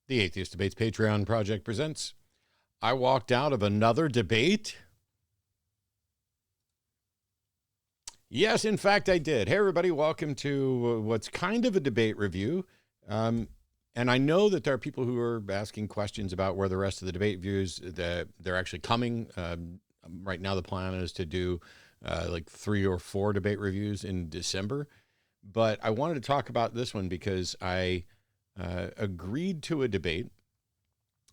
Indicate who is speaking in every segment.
Speaker 1: The Atheist Debates Patreon project presents. I walked out of another debate. Yes, in fact, I did. Hey, everybody, welcome to what's kind of a debate review. And I know that there are people who are asking questions about where the rest of the debate views, they're actually coming. Right now, the plan is to do like 3 or 4 debate reviews in December. But I wanted to talk about this one because I agreed to a debate,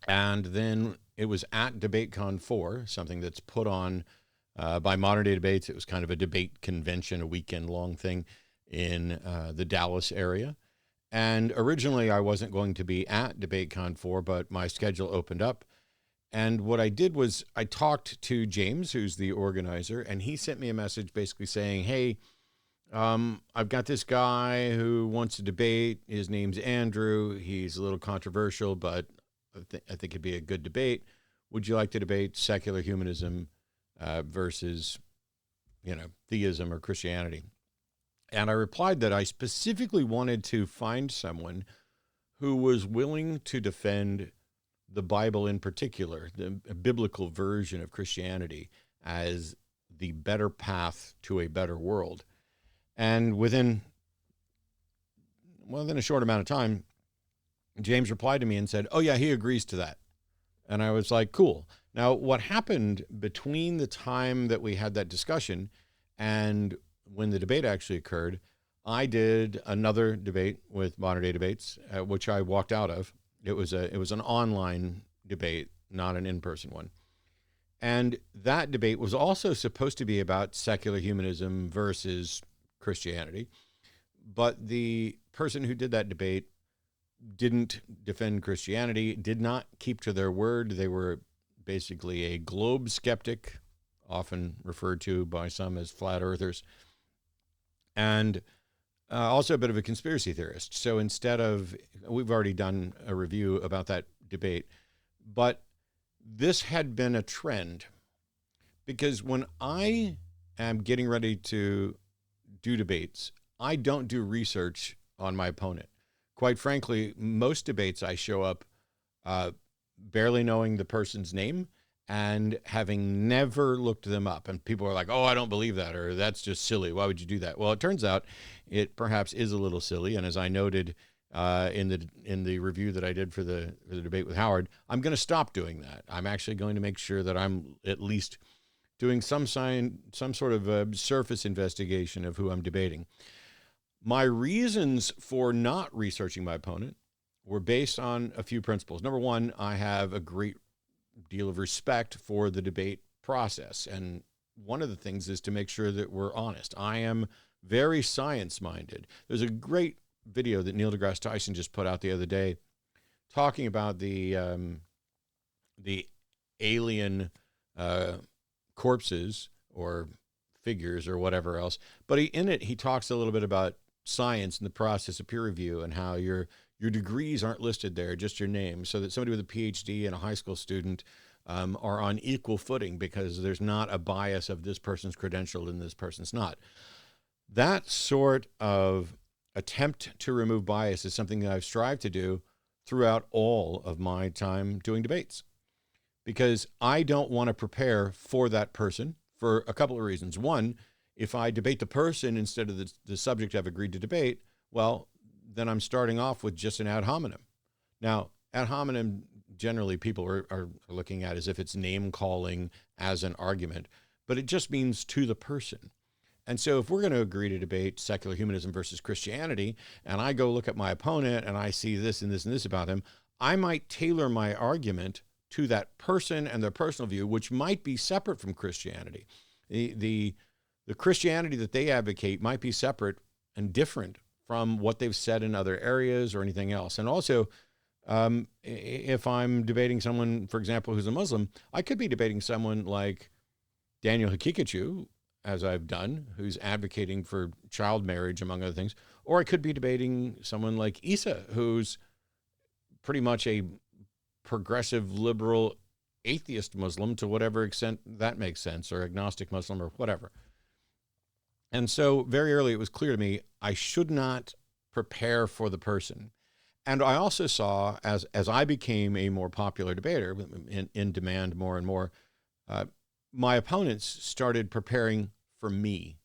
Speaker 1: and then it was at DebateCon 4, something that's put on by Modern Day Debates. It was kind of a debate convention, a weekend-long thing in the Dallas area. And originally, I wasn't going to be at DebateCon 4, but my schedule opened up. And what I did was I talked to James, who's the organizer, and he sent me a message basically saying, hey, I've got this guy who wants to debate. His name's Andrew. He's a little controversial, but I think it'd be a good debate. Would you like to debate secular humanism versus, theism or Christianity? And I replied that I specifically wanted to find someone who was willing to defend the Bible in particular, the biblical version of Christianity, as the better path to a better world. And within a short amount of time, James replied to me and said, oh, yeah, he agrees to that. And I was like, cool. Now, what happened between the time that we had that discussion and when the debate actually occurred, I did another debate with Modern Day Debates, which I walked out of. It was an online debate, not an in-person one. And that debate was also supposed to be about secular humanism versus Christianity. But the person who did that debate didn't defend Christianity, did not keep to their word. They were basically a globe skeptic, often referred to by some as flat earthers, and also a bit of a conspiracy theorist. So we've already done a review about that debate, but this had been a trend because when I am getting ready to do debates, I don't do research on my opponent. Quite frankly, most debates I show up barely knowing the person's name and having never looked them up. And people are like, oh, I don't believe that, or that's just silly. Why would you do that? Well, it turns out it perhaps is a little silly. And as I noted in the review that I did for the debate with Howard, I'm going to stop doing that. I'm actually going to make sure that I'm at least doing some sort of surface investigation of who I'm debating. My reasons for not researching my opponent were based on a few principles. Number one, I have a great deal of respect for the debate process. And one of the things is to make sure that we're honest. I am very science-minded. There's a great video that Neil deGrasse Tyson just put out the other day talking about the alien corpses or figures or whatever else. But in it, he talks a little bit about science and the process of peer review and how your degrees aren't listed there, just your name, so that somebody with a PhD and a high school student are on equal footing because there's not a bias of this person's credentialed and this person's not. That sort of attempt to remove bias is something that I've strived to do throughout all of my time doing debates, because I don't want to prepare for that person for a couple of reasons. One, if I debate the person instead of the subject I've agreed to debate, well, then I'm starting off with just an ad hominem. Now, ad hominem, generally people are looking at as if it's name calling as an argument, but it just means to the person. And so if we're going to agree to debate secular humanism versus Christianity, and I go look at my opponent and I see this and this and this about him, I might tailor my argument to that person and their personal view, which might be separate from Christianity. The Christianity that they advocate might be separate and different from what they've said in other areas or anything else. And also, if I'm debating someone, for example, who's a Muslim, I could be debating someone like Daniel Hakikachu, as I've done, who's advocating for child marriage, among other things. Or I could be debating someone like Isa, who's pretty much a progressive, liberal, atheist Muslim to whatever extent that makes sense, or agnostic Muslim or whatever. And so very early it was clear to me I should not prepare for the person. And I also saw, as I became a more popular debater, in demand more and more, my opponents started preparing for me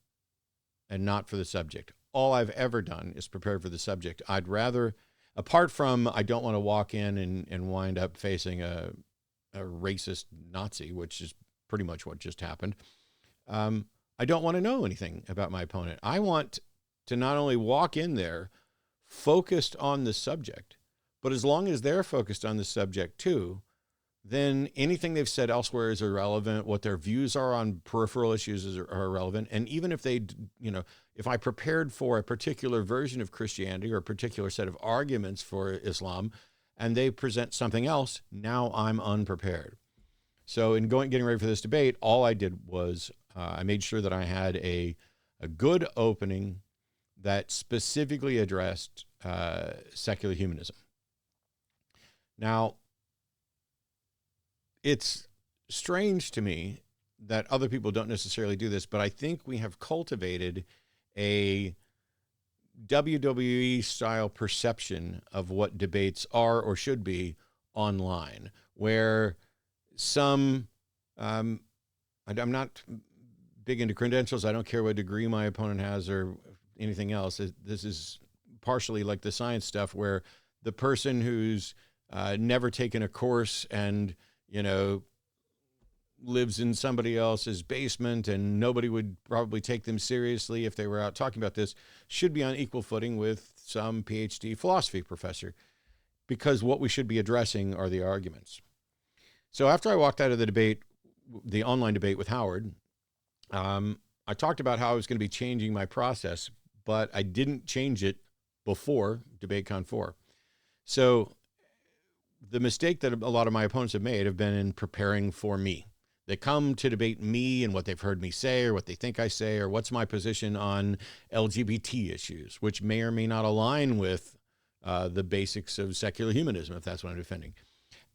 Speaker 1: and not for the subject. All I've ever done is prepare for the subject. I'd rather, apart from I don't want to walk in and wind up facing a racist Nazi, which is pretty much what just happened. I don't want to know anything about my opponent. I want to not only walk in there focused on the subject, but as long as they're focused on the subject too, then anything they've said elsewhere is irrelevant. What their views are on peripheral issues are irrelevant. And even if they, if I prepared for a particular version of Christianity or a particular set of arguments for Islam, and they present something else, now I'm unprepared. So in getting ready for this debate, all I did was I made sure that I had a good opening that specifically addressed secular humanism. Now, it's strange to me that other people don't necessarily do this, but I think we have cultivated a WWE style perception of what debates are or should be online, where some, I'm not big into credentials. I don't care what degree my opponent has or anything else. This is partially like the science stuff where the person who's never taken a course and, lives in somebody else's basement and nobody would probably take them seriously if they were out talking about this, should be on equal footing with some PhD philosophy professor, because what we should be addressing are the arguments. So after I walked out of the debate, the online debate with Howard, I talked about how I was going to be changing my process, but I didn't change it before DebateCon 4. So the mistake that a lot of my opponents have made have been in preparing for me. They come to debate me and what they've heard me say or what they think I say or what's my position on LGBT issues, which may or may not align with the basics of secular humanism, if that's what I'm defending.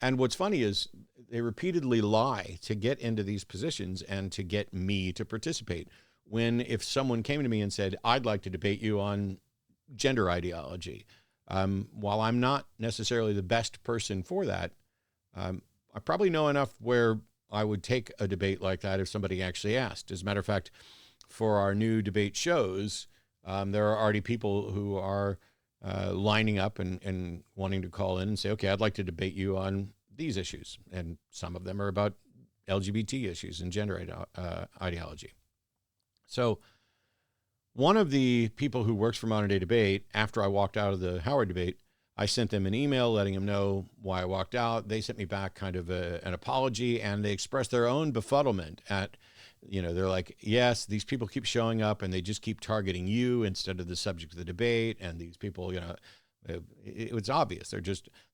Speaker 1: And what's funny is they repeatedly lie to get into these positions and to get me to participate. When if someone came to me and said, I'd like to debate you on gender ideology, while I'm not necessarily the best person for that, I probably know enough where I would take a debate like that if somebody actually asked. As a matter of fact, for our new debate shows, there are already people who are lining up and wanting to call in and say, okay, I'd like to debate you on these issues. And some of them are about LGBT issues and gender ideology. So one of the people who works for Modern Day Debate, after I walked out of the Howard debate, I sent them an email letting them know why I walked out. They sent me back kind of an apology, and they expressed their own befuddlement at, they're like, yes, these people keep showing up and they just keep targeting you instead of the subject of the debate. And these people, it was obvious.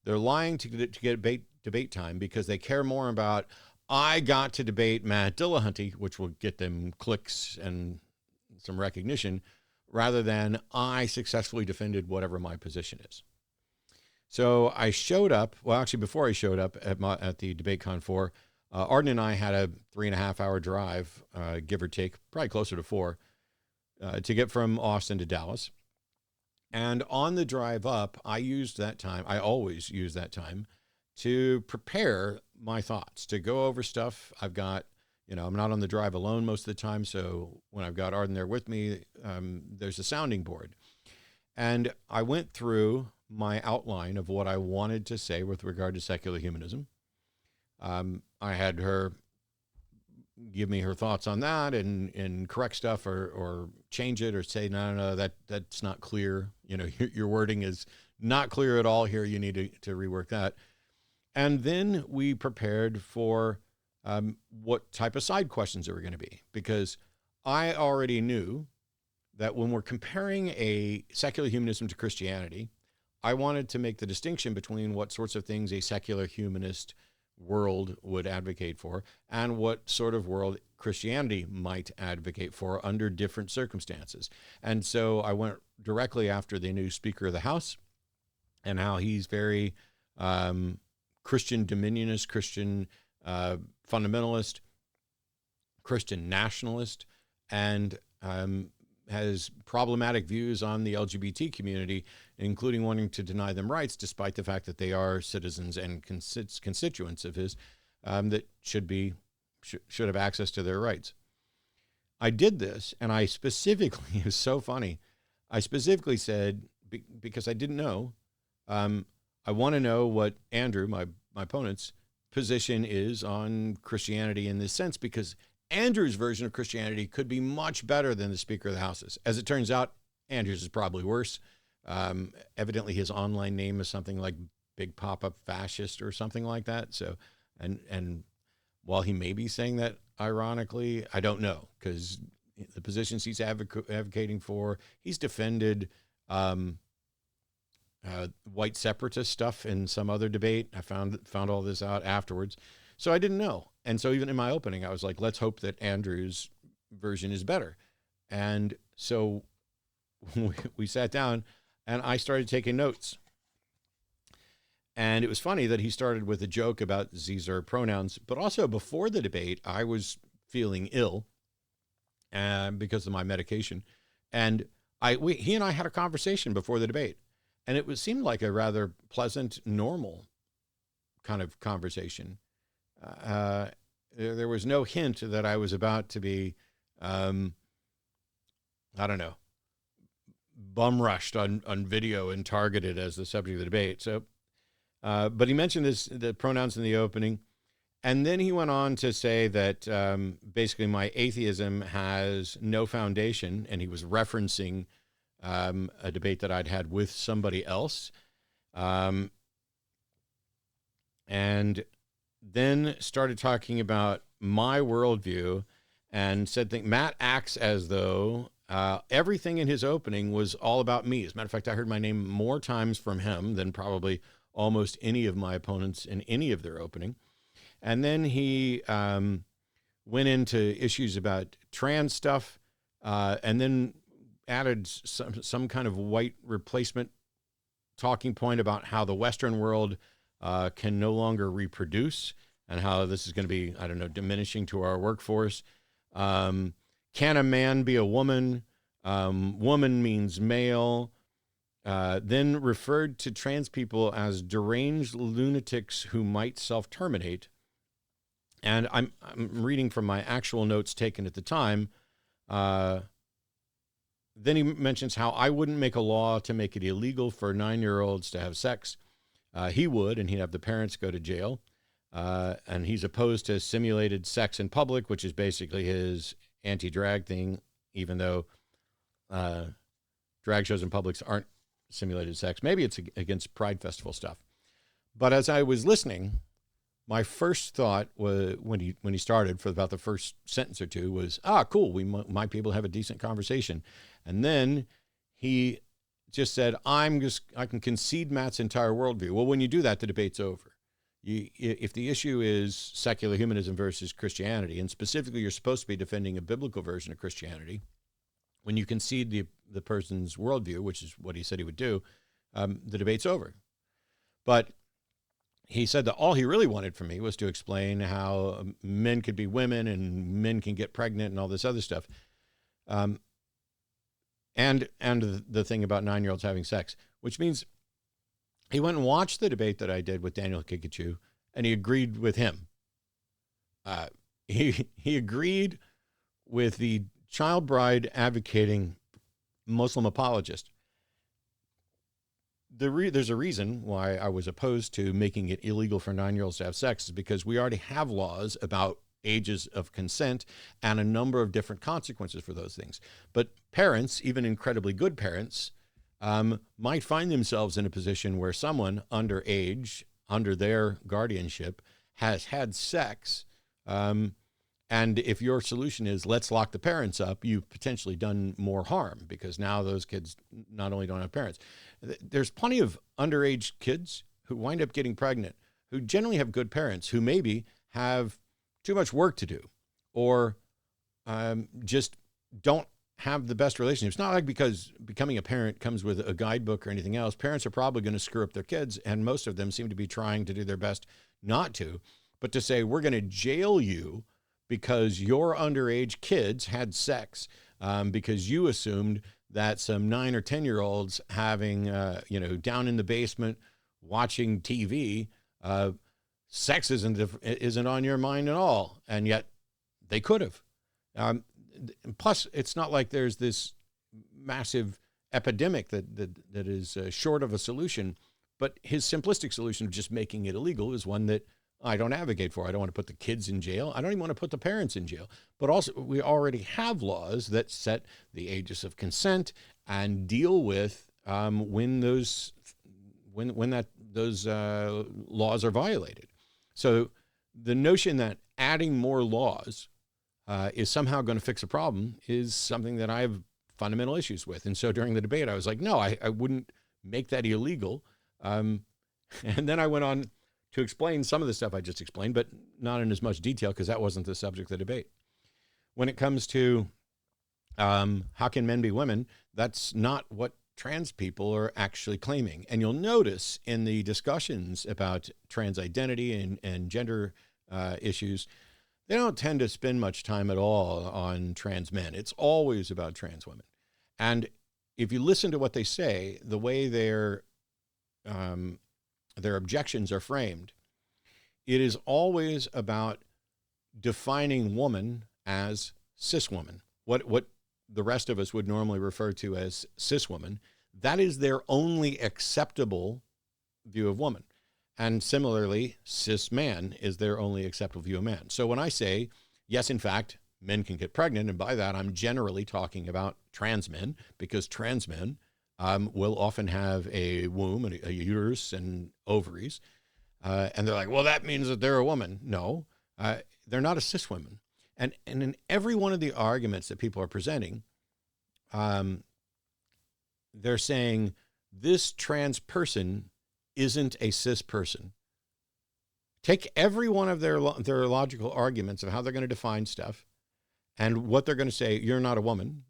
Speaker 1: They're lying to get debate time because they care more about, I got to debate Matt Dillahunty, which will get them clicks and some recognition, rather than I successfully defended whatever my position is. So I showed up. Well, actually, before I showed up at the DebateCon 4, Arden and I had a 3.5 hour drive, give or take, probably closer to 4, to get from Austin to Dallas. And on the drive up, I always use that time to prepare my thoughts, to go over stuff. I've got, I'm not on the drive alone most of the time. So when I've got Arden there with me, there's a sounding board. And I went through my outline of what I wanted to say with regard to secular humanism. I had her give me her thoughts on that and correct stuff or change it or say, no, that's not clear. Your wording is not clear at all here. You need to rework that. And then we prepared for what type of side questions there were going to be, because I already knew that when we're comparing a secular humanism to Christianity, I wanted to make the distinction between what sorts of things a secular humanist world would advocate for and what sort of world Christianity might advocate for under different circumstances. And so I went directly after the new Speaker of the House and how he's very Christian dominionist, Christian fundamentalist, Christian nationalist, and has problematic views on the LGBT community, including wanting to deny them rights, despite the fact that they are citizens and constituents of his that should have access to their rights. I did this, and I specifically, it was so funny, I specifically said, because I didn't know, I want to know what Andrew, my opponent's position is on Christianity in this sense, because Andrew's version of Christianity could be much better than the Speaker of the House's. As it turns out, Andrew's is probably worse. Evidently, his online name is something like Big Papa Fascist or something like that. So, and while he may be saying that ironically, I don't know, because the positions he's advocating for, he's defended white separatist stuff in some other debate. I found all this out afterwards. So I didn't know. And so even in my opening, I was like, let's hope that Andrew's version is better. And so we sat down and I started taking notes. And it was funny that he started with a joke about these are pronouns, but also before the debate, I was feeling ill because of my medication. And he and I had a conversation before the debate. And it seemed like a rather pleasant, normal kind of conversation. There was no hint that I was about to be, I don't know, bum rushed on video and targeted as the subject of the debate. So, but he mentioned the pronouns in the opening. And then he went on to say that basically my atheism has no foundation. And he was referencing a debate that I'd had with somebody else. And then started talking about my worldview and said that Matt acts as though everything in his opening was all about me. As a matter of fact, I heard my name more times from him than probably almost any of my opponents in any of their opening. And then he went into issues about trans stuff and then added some kind of white replacement talking point about how the Western world can no longer reproduce and how this is going to be, I don't know, diminishing to our workforce. Can a man be a woman? Woman means male. Then referred to trans people as deranged lunatics who might self-terminate. And I'm reading from my actual notes taken at the time. Then he mentions how I wouldn't make a law to make it illegal for 9-year-olds to have sex. He would, and he'd have the parents go to jail. And he's opposed to simulated sex in public, which is basically his anti-drag thing, even though drag shows in public aren't simulated sex. Maybe it's against Pride Festival stuff. But as I was listening, my first thought was when he started for about the first sentence or two was, cool, we might be able to have a decent conversation. And then he just said, I can concede Matt's entire worldview. Well, when you do that, the debate's over. If the issue is secular humanism versus Christianity, and specifically you're supposed to be defending a biblical version of Christianity, when you concede the person's worldview, which is what he said he would do, the debate's over. But he said that all he really wanted from me was to explain how men could be women and men can get pregnant and all this other stuff. And the thing about 9-year-olds having sex, which means he went and watched the debate that I did with Daniel Kikachu, and he agreed with him. He agreed with the child bride advocating Muslim apologist. There's a reason why I was opposed to making it illegal for 9-year-olds to have sex, is because we already have laws about ages of consent and a number of different consequences for those things. But parents, even incredibly good parents, might find themselves in a position where someone underage, under their guardianship, has had sex. And if your solution is let's lock the parents up, you've potentially done more harm, because now those kids not only don't have parents. There's plenty of underage kids who wind up getting pregnant, who generally have good parents, who maybe have too much work to do, or just don't have the best relationship. It's not like because becoming a parent comes with a guidebook or anything else. Parents are probably going to screw up their kids, and most of them seem to be trying to do their best not to. But to say, we're going to jail you because your underage kids had sex, because you assumed that some 9 or 10-year-olds having, down in the basement watching TV, sex isn't on your mind at all, and yet they could have. Plus, it's not like there's this massive epidemic that is short of a solution, but his simplistic solution of just making it illegal is one that I don't advocate for. I don't want to put the kids in jail. I don't even want to put the parents in jail. But also, we already have laws that set the ages of consent and deal with when those laws are violated. So the notion that adding more laws is somehow going to fix a problem is something that I have fundamental issues with. And so during the debate, I was like, no, I wouldn't make that illegal. And then I went on to explain some of the stuff I just explained, but not in as much detail because that wasn't the subject of the debate. When it comes to how can men be women, that's not what trans people are actually claiming. And you'll notice in the discussions about trans identity and gender issues, they don't tend to spend much time at all on trans men. It's always about trans women. And if you listen to what they say, the way their objections are framed, it is always about defining woman as cis woman. What the rest of us would normally refer to as cis woman, that is their only acceptable view of woman. And similarly, cis man is their only acceptable view of man. So when I say, yes, in fact, men can get pregnant, and by that I'm generally talking about trans men, because trans men will often have a womb and a uterus and ovaries. And they're like, well, that means that they're a woman. No, they're not a cis woman. And in every one of the arguments that people are presenting, they're saying this trans person isn't a cis person. Take every one of their logical arguments of how they're going to define stuff and what they're going to say, you're not a woman.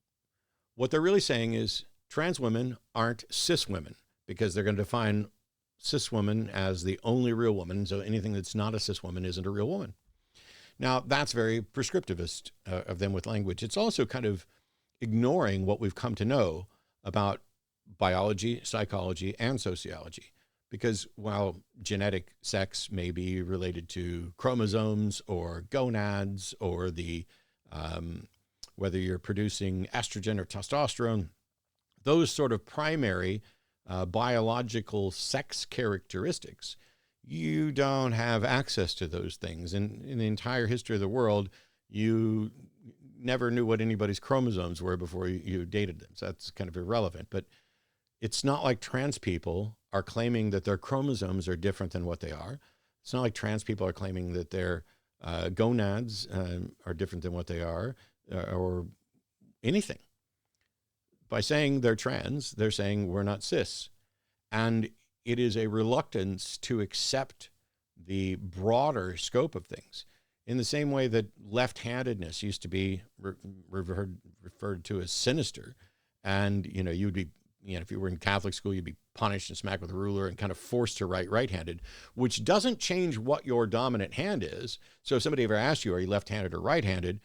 Speaker 1: What they're really saying is trans women aren't cis women, because they're going to define cis woman as the only real woman. So anything that's not a cis woman isn't a real woman. Now, that's very prescriptivist of them with language. It's also kind of ignoring what we've come to know about biology, psychology, and sociology. Because while genetic sex may be related to chromosomes or gonads or the whether you're producing estrogen or testosterone, those sort of primary biological sex characteristics, you don't have access to those things. And in the entire history of the world, you never knew what anybody's chromosomes were before you dated them. So that's kind of irrelevant. But it's not like trans people are claiming that their chromosomes are different than what they are. It's not like trans people are claiming that their gonads are different than what they are, or anything. By saying they're trans, they're saying we're not cis. And it is a reluctance to accept the broader scope of things. In the same way that left-handedness used to be referred to as sinister, and you'd be, if you were in Catholic school, you'd be punished and smacked with a ruler and kind of forced to write right-handed, which doesn't change what your dominant hand is. So if somebody ever asked you, are you left-handed or right-handed,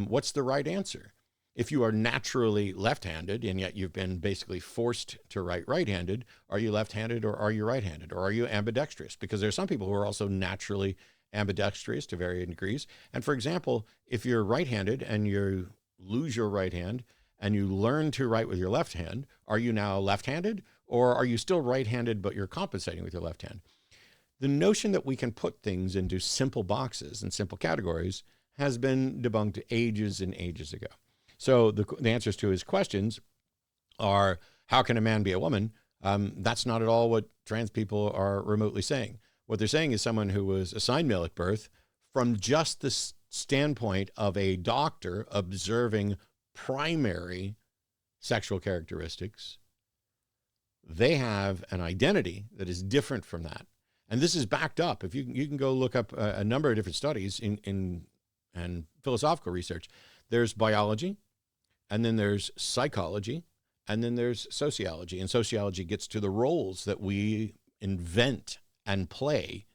Speaker 1: what's the right answer? If you are naturally left-handed and yet you've been basically forced to write right-handed, are you left-handed or are you right-handed, or are you ambidextrous? Because there are some people who are also naturally ambidextrous to varying degrees. And for example, if you're right-handed and you lose your right hand and you learn to write with your left hand, are you now left-handed, or are you still right-handed but you're compensating with your left hand? The notion that we can put things into simple boxes and simple categories has been debunked ages and ages ago. So the answers to his questions are, how can a man be a woman? That's not at all what trans people are remotely saying. What they're saying is someone who was assigned male at birth, from just the standpoint of a doctor observing primary sexual characteristics, they have an identity that is different from that. And this is backed up. If you can go look up a number of different studies in philosophical research. There's biology, and then there's psychology, and then there's sociology. And sociology gets to the roles that we invent and play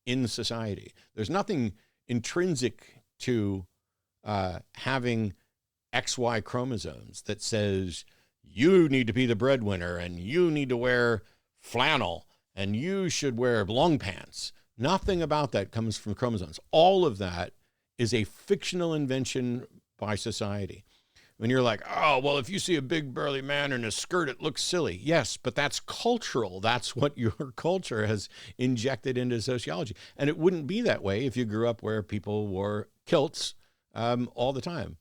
Speaker 1: in society. There's nothing intrinsic to having XY chromosomes that says you need to be the breadwinner and you need to wear flannel and you should wear long pants. Nothing about that comes from chromosomes. All of that is a fictional invention by society. When you're like, oh, well, if you see a big burly man in a skirt, it looks silly. Yes, but that's cultural. That's what your culture has injected into sociology. And it wouldn't be that way if you grew up where people wore kilts all the time.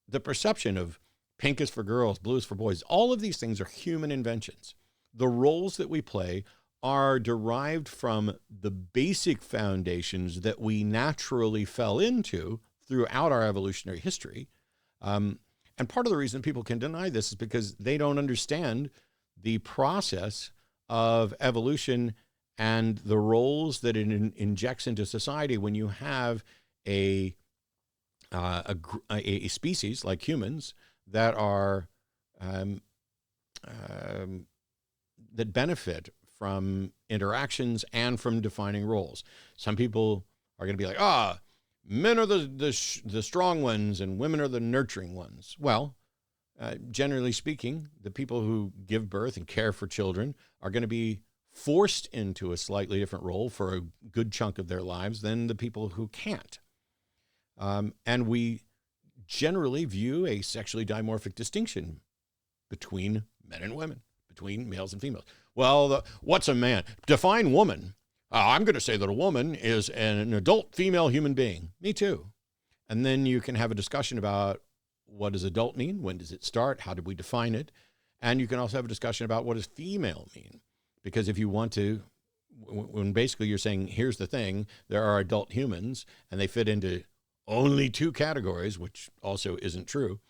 Speaker 1: The perception of pink is for girls, blue is for boys, all of these things are human inventions. The roles that we play are derived from the basic foundations that we naturally fell into throughout our evolutionary history. And part of the reason people can deny this is because they don't understand the process of evolution and the roles that it injects into society when you have a species like humans that are that benefit from interactions and from defining roles. Some people are going to be like, men are the strong ones and women are the nurturing ones. Well, generally speaking, the people who give birth and care for children are going to be forced into a slightly different role for a good chunk of their lives than the people who can't. And we generally view a sexually dimorphic distinction between men and women, between males and females. Well, what's a man? Define woman. I'm going to say that a woman is an adult female human being. Me too. And then you can have a discussion about what does adult mean? When does it start? How do we define it? And you can also have a discussion about what does female mean? Because if you want to, when basically you're saying, here's the thing, there are adult humans and they fit into only two categories, which also isn't true.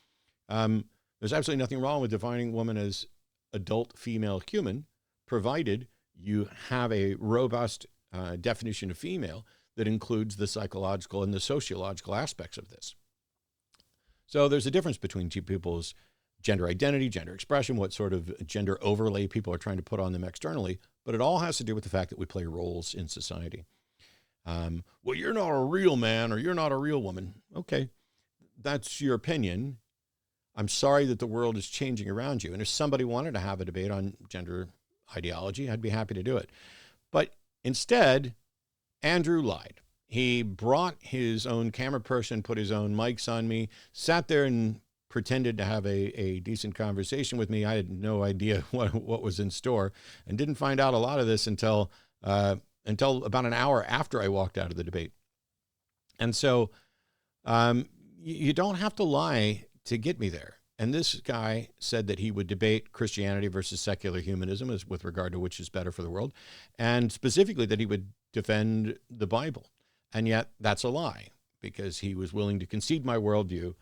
Speaker 1: There's absolutely nothing wrong with defining woman as adult female human, provided you have a robust definition of female that includes the psychological and the sociological aspects of this. So there's a difference between two people's gender identity, gender expression, what sort of gender overlay people are trying to put on them externally, but it all has to do with the fact that we play roles in society. Well, you're not a real man or you're not a real woman. Okay, that's your opinion. I'm sorry that the world is changing around you. And if somebody wanted to have a debate on gender ideology, I'd be happy to do it. But instead, Andrew lied. He brought his own camera person, put his own mics on me, sat there and pretended to have a decent conversation with me. I had no idea what was in store and didn't find out a lot of this until about an hour after I walked out of the debate. And so you don't have to lie to get me there. And this guy said that he would debate Christianity versus secular humanism as with regard to which is better for the world, and specifically that he would defend the Bible. And yet that's a lie, because he was willing to concede my worldview,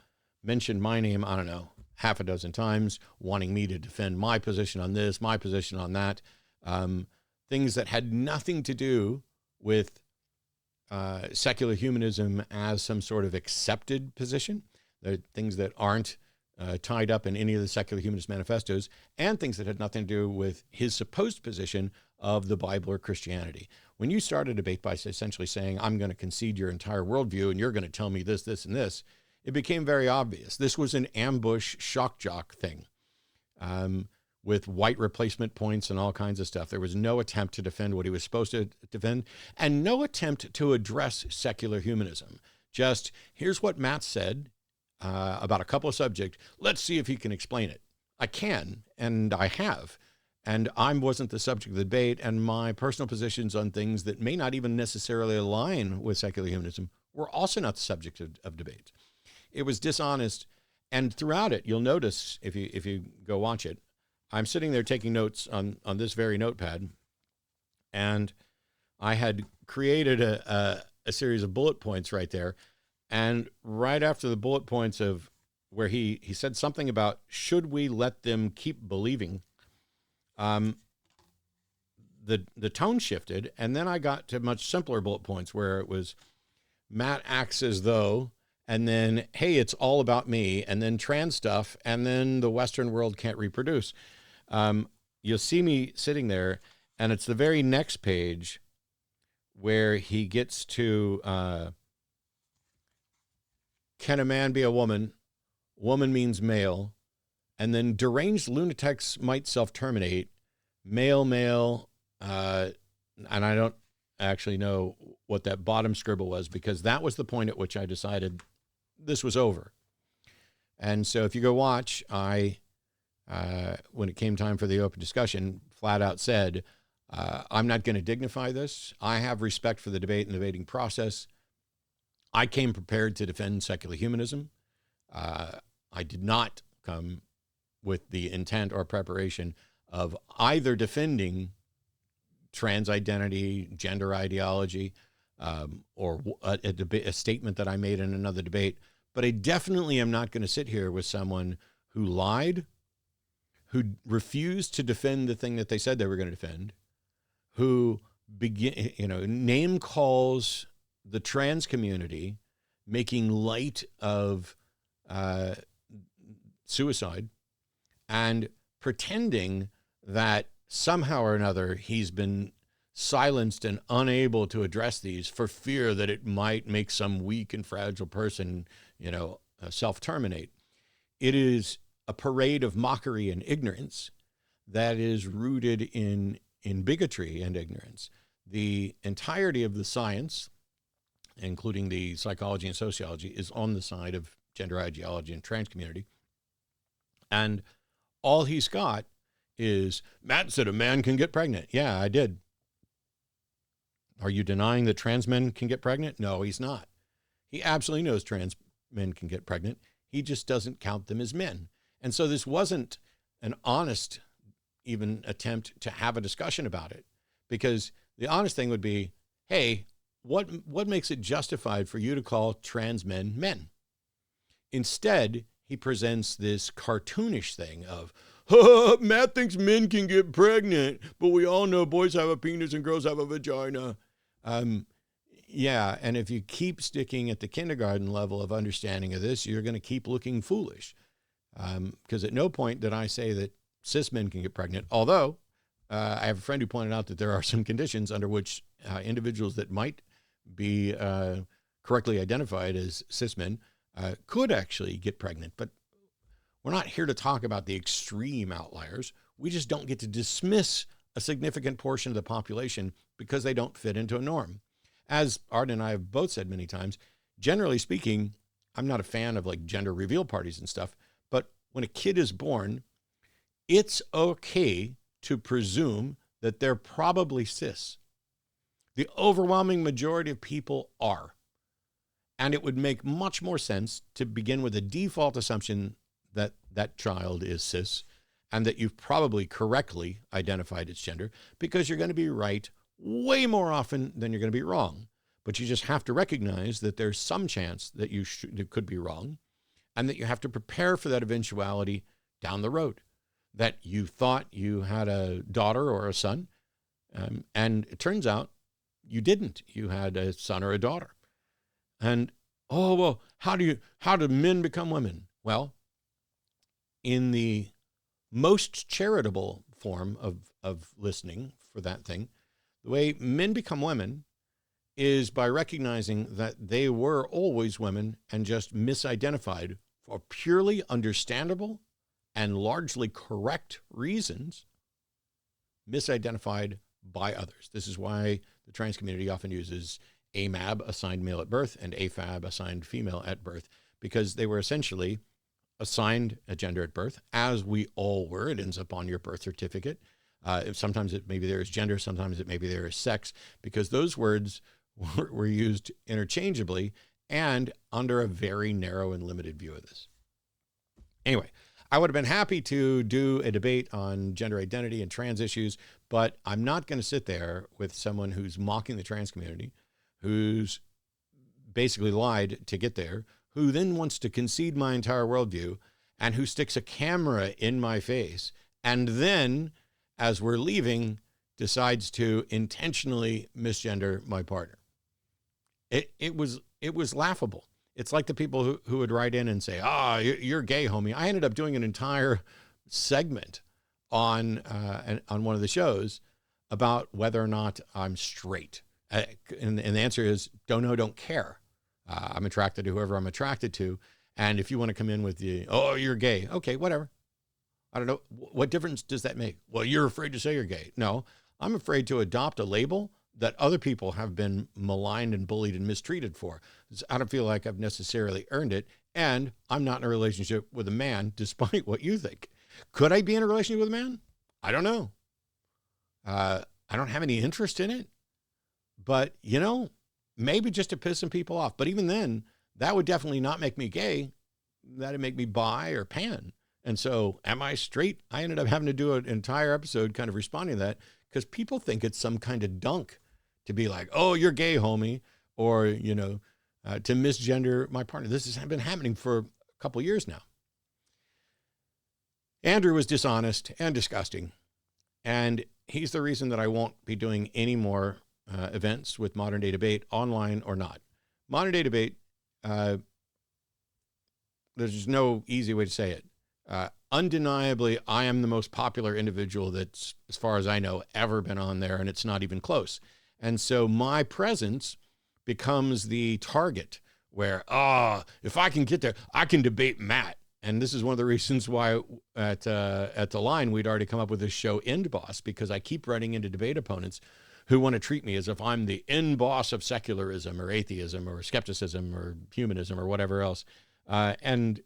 Speaker 1: mentioned my name, I don't know, half a dozen times, wanting me to defend my position on this, my position on that, things that had nothing to do with secular humanism as some sort of accepted position. They're things that aren't tied up in any of the secular humanist manifestos, and things that had nothing to do with his supposed position of the Bible or Christianity. When you start a debate by essentially saying, I'm going to concede your entire worldview and you're going to tell me this, this, and this, it became very obvious. This was an ambush schock-jock thing with white replacement points and all kinds of stuff. There was no attempt to defend what he was supposed to defend, and no attempt to address secular humanism. Just, here's what Matt said about a couple of subjects. Let's see if he can explain it. I can, and I have. And I wasn't the subject of the debate, and my personal positions on things that may not even necessarily align with secular humanism were also not the subject of debate. It was dishonest, and throughout it, you'll notice, if you go watch it, I'm sitting there taking notes on this very notepad, and I had created a series of bullet points right there. And right after the bullet points of where he said something about, should we let them keep believing, the tone shifted. And then I got to much simpler bullet points where it was Matt acts as though, and then, hey, it's all about me, and then trans stuff, and then the Western world can't reproduce. You'll see me sitting there, and it's the very next page where he gets to, can a man be a woman? woman means male, and then deranged lunatics might self-terminate, male, male, and I don't actually know what that bottom scribble was, because that was the point at which I decided this was over. And so if you go watch, I, when it came time for the open discussion, flat out said, I'm not going to dignify this. I have respect for the debate and debating process. I came prepared to defend secular humanism. I did not come with the intent or preparation of either defending trans identity, gender ideology, or a statement that I made in another debate. But I definitely am not going to sit here with someone who lied, who refused to defend the thing that they said they were going to defend, who name calls the trans community, making light of suicide, and pretending that somehow or another he's been silenced and unable to address these for fear that it might make some weak and fragile person, self-terminate. It is a parade of mockery and ignorance that is rooted in bigotry and ignorance. The entirety of the science, including the psychology and sociology, is on the side of gender ideology and trans community. And all he's got is, Matt said a man can get pregnant. Yeah, I did. Are you denying that trans men can get pregnant? No, he's not. He absolutely knows trans men can get pregnant. He just doesn't count them as men. And so this wasn't an honest even attempt to have a discussion about it, because the honest thing would be, hey, what makes it justified for you to call trans men men? Instead, he presents this cartoonish thing of, Matt thinks men can get pregnant, but we all know boys have a penis and girls have a vagina. Yeah, and if you keep sticking at the kindergarten level of understanding of this, you're going to keep looking foolish. Because at no point did I say that cis men can get pregnant, although I have a friend who pointed out that there are some conditions under which individuals that might be correctly identified as cis men could actually get pregnant. But we're not here to talk about the extreme outliers. We just don't get to dismiss a significant portion of the population because they don't fit into a norm. As Art and I have both said many times, generally speaking, I'm not a fan of like gender reveal parties and stuff, but when a kid is born, it's okay to presume that they're probably cis. The overwhelming majority of people are. And it would make much more sense to begin with a default assumption that that child is cis and that you've probably correctly identified its gender, because you're going to be right way more often than you're going to be wrong. But you just have to recognize that there's some chance that you could be wrong, and that you have to prepare for that eventuality down the road, that you thought you had a daughter or a son, and it turns out you didn't. You had a son or a daughter. And, oh, well, how do men become women? Well, in the most charitable form of listening for that thing, the way men become women is by recognizing that they were always women and just misidentified for purely understandable and largely correct reasons, misidentified by others. This is why the trans community often uses AMAB, assigned male at birth, and AFAB, assigned female at birth, because they were essentially assigned a gender at birth, as we all were. It ends up on your birth certificate. Sometimes it maybe there is gender, sometimes it maybe there is sex, because those words were used interchangeably and under a very narrow and limited view of this. Anyway, I would have been happy to do a debate on gender identity and trans issues, but I'm not going to sit there with someone who's mocking the trans community, who's basically lied to get there, who then wants to concede my entire worldview, and who sticks a camera in my face, and then, as we're leaving, decides to intentionally misgender my partner. It was laughable. It's like the people who would write in and say, you're gay, homie. I ended up doing an entire segment on one of the shows about whether or not I'm straight. And the answer is, don't know, don't care. I'm attracted to whoever I'm attracted to. And if you want to come in with oh, you're gay. Okay, whatever. I don't know. What difference does that make? Well, you're afraid to say you're gay. No, I'm afraid to adopt a label that other people have been maligned and bullied and mistreated for. I don't feel like I've necessarily earned it. And I'm not in a relationship with a man, despite what you think. Could I be in a relationship with a man? I don't know. I don't have any interest in it. But, maybe just to piss some people off. But even then, that would definitely not make me gay. That'd make me bi or pan. And so, am I straight? I ended up having to do an entire episode kind of responding to that because people think it's some kind of dunk to be like, oh, you're gay, homie, or, to misgender my partner. This has been happening for a couple years now. Andrew was dishonest and disgusting. And he's the reason that I won't be doing any more events with Modern Day Debate, online or not. Modern Day Debate, there's no easy way to say it. Undeniably, I am the most popular individual that's, as far as I know, ever been on there, and it's not even close. And so my presence becomes the target where, if I can get there, I can debate Matt. And this is one of the reasons why at the line, we'd already come up with this show, End Boss, because I keep running into debate opponents who want to treat me as if I'm the end boss of secularism or atheism or skepticism or humanism or whatever else. And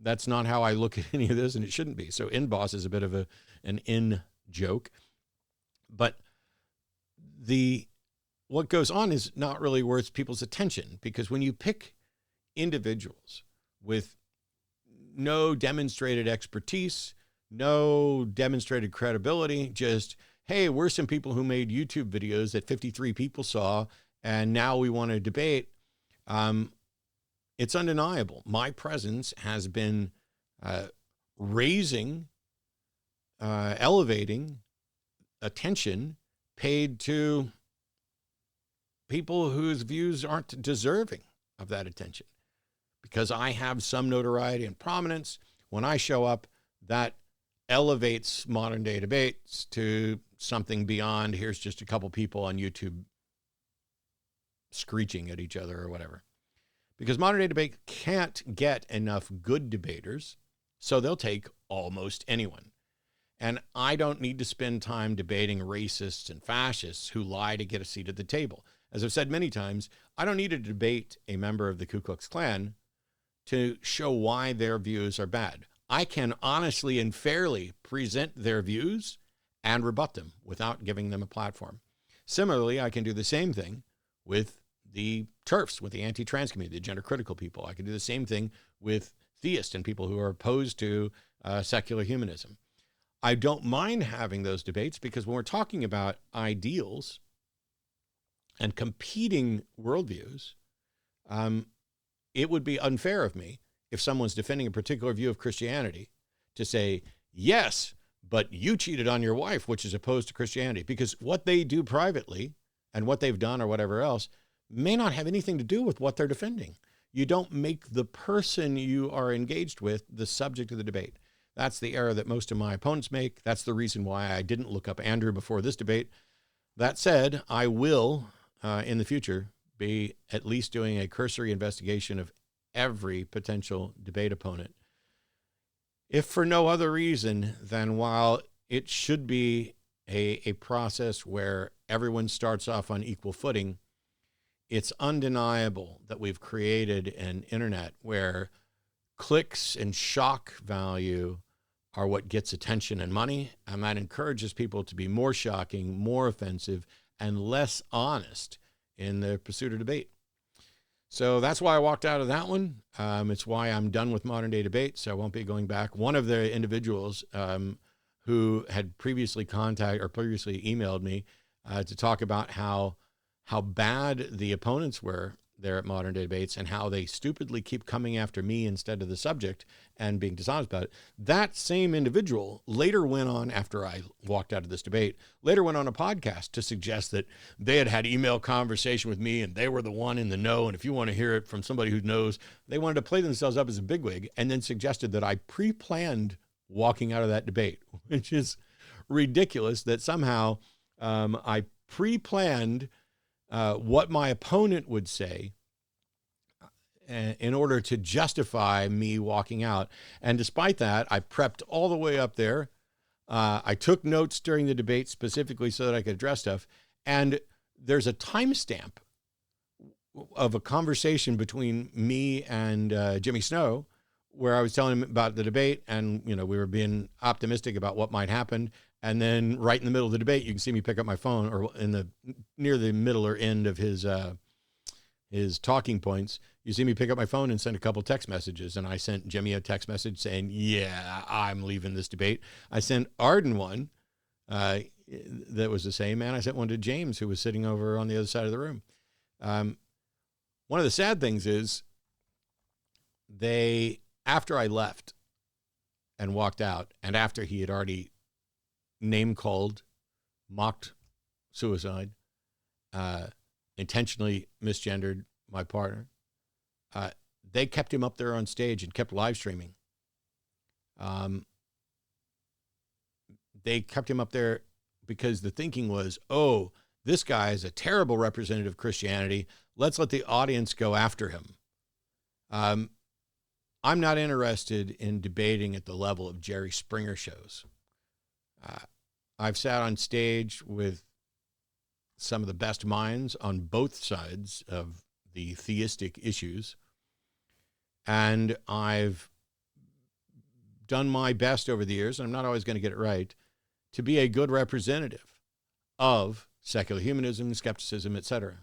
Speaker 1: that's not how I look at any of this, and it shouldn't be. So end boss is a bit of an in joke. But what goes on is not really worth people's attention, because when you pick individuals with no demonstrated expertise, no demonstrated credibility, just, hey, we're some people who made YouTube videos that 53 people saw, and now we want to debate. It's undeniable. My presence has been raising, elevating attention paid to people whose views aren't deserving of that attention. Because I have some notoriety and prominence, when I show up, that elevates Modern Day Debates to something beyond, here's just a couple people on YouTube screeching at each other or whatever. Because Modern Day Debate can't get enough good debaters, so they'll take almost anyone. And I don't need to spend time debating racists and fascists who lie to get a seat at the table. As I've said many times, I don't need to debate a member of the Ku Klux Klan to show why their views are bad. I can honestly and fairly present their views and rebut them without giving them a platform. Similarly, I can do the same thing with the TERFs, with the anti-trans community, the gender-critical people. I can do the same thing with theists and people who are opposed to secular humanism. I don't mind having those debates because when we're talking about ideals and competing worldviews, it would be unfair of me if someone's defending a particular view of Christianity to say, yes, but you cheated on your wife, which is opposed to Christianity, because what they do privately and what they've done or whatever else may not have anything to do with what they're defending. You don't make the person you are engaged with the subject of the debate. That's the error that most of my opponents make. That's the reason why I didn't look up Andrew before this debate. That said, I will, in the future, be at least doing a cursory investigation of every potential debate opponent. If for no other reason than while it should be a process where everyone starts off on equal footing, it's undeniable that we've created an internet where clicks and shock value are what gets attention and money, and that encourages people to be more shocking, more offensive, and less honest in the pursuit of debate. So that's why I walked out of that one. It's why I'm done with Modern Day Debate, so I won't be going back. One of the individuals who had previously emailed me to talk about how bad the opponents were there at Modern Day Debates and how they stupidly keep coming after me instead of the subject and being dishonest about it. That same individual later went on, after I walked out of this debate, later went on a podcast to suggest that they had email conversation with me and they were the one in the know. And if you want to hear it from somebody who knows, they wanted to play themselves up as a bigwig, and then suggested that I pre-planned walking out of that debate, which is ridiculous that somehow I pre-planned what my opponent would say in order to justify me walking out. And despite that, I prepped all the way up there. I took notes during the debate specifically so that I could address stuff. And there's a timestamp of a conversation between me and Jimmy Snow, where I was telling him about the debate, and we were being optimistic about what might happen. And then right in the middle of the debate, you can see me pick up my phone, or near the middle or end of his talking points, you see me pick up my phone and send a couple text messages. And I sent Jimmy a text message saying, yeah, I'm leaving this debate. I sent Arden one that was the same, and I sent one to James, who was sitting over on the other side of the room. One of the sad things is after I left and walked out, and after he had already name-called, mocked suicide, intentionally misgendered my partner, they kept him up there on stage and kept live streaming. They kept him up there because the thinking was, oh, this guy is a terrible representative of Christianity. Let's let the audience go after him. I'm not interested in debating at the level of Jerry Springer shows. I've sat on stage with some of the best minds on both sides of the theistic issues, and I've done my best over the years, and I'm not always going to get it right, to be a good representative of secular humanism, skepticism, etc.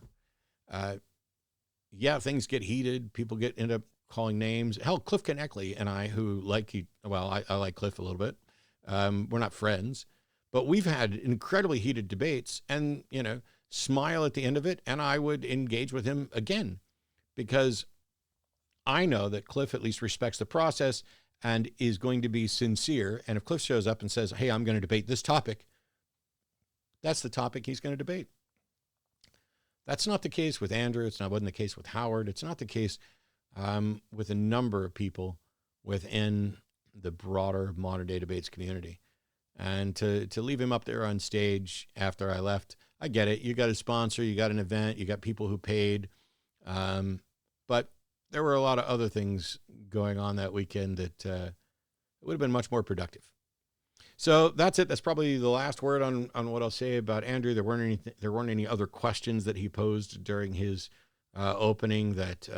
Speaker 1: Yeah, things get heated. People end up calling names. Hell, Cliff Knechtle and I, I like Cliff a little bit. We're not friends, but we've had incredibly heated debates, and, smile at the end of it, and I would engage with him again, because I know that Cliff at least respects the process and is going to be sincere. And if Cliff shows up and says, hey, I'm going to debate this topic, that's the topic he's going to debate. That's not the case with Andrew. Wasn't the case with Howard. It's not the case with a number of people within the broader modern day debates community. And to leave him up there on stage after I left, I get it. You got a sponsor, you got an event, you got people who paid. But there were a lot of other things going on that weekend that would have been much more productive. So that's it. That's probably the last word on what I'll say about Andrew. There weren't any other questions that he posed during his opening that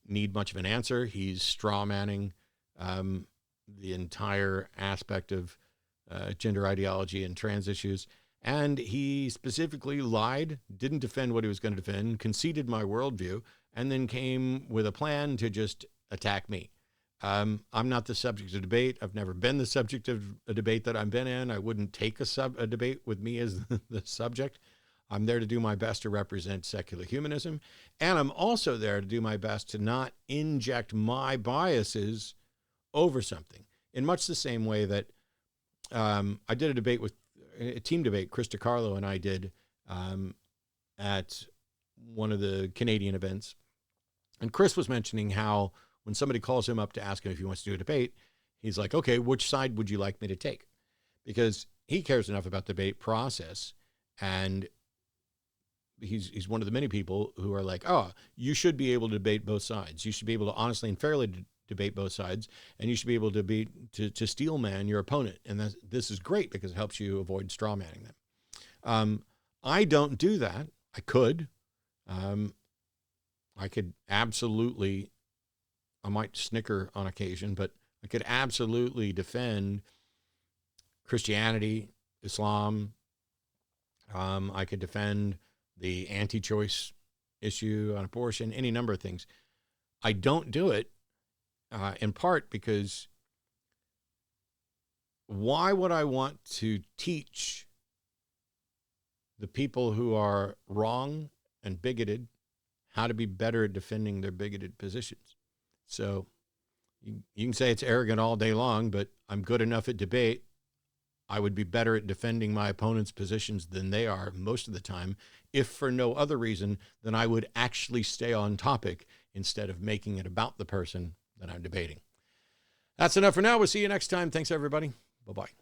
Speaker 1: need much of an answer. He's straw manning the entire aspect of gender ideology and trans issues. And he specifically lied, didn't defend what he was going to defend, conceded my worldview, and then came with a plan to just attack me. I'm not the subject of debate. I've never been the subject of a debate that I've been in. I wouldn't take a debate with me as the subject. I'm there to do my best to represent secular humanism. And I'm also there to do my best to not inject my biases over something, in much the same way that I did a team debate, Chris DiCarlo and I did at one of the Canadian events. And Chris was mentioning how when somebody calls him up to ask him if he wants to do a debate, he's like, okay, which side would you like me to take? Because he cares enough about the debate process, and he's one of the many people who are like, oh, you should be able to debate both sides. You should be able to honestly and fairly debate both sides, and you should be able to steel man your opponent. And this is great because it helps you avoid straw manning them. I don't do that. I could. I could absolutely, I might snicker on occasion, but I could absolutely defend Christianity, Islam. I could defend the anti-choice issue on abortion, any number of things. I don't do it in part because why would I want to teach the people who are wrong and bigoted how to be better at defending their bigoted positions? So you can say it's arrogant all day long, but I'm good enough at debate. I would be better at defending my opponent's positions than they are most of the time, if for no other reason than I would actually stay on topic instead of making it about the person that I'm debating. That's enough for now. We'll see you next time. Thanks, everybody. Bye-bye.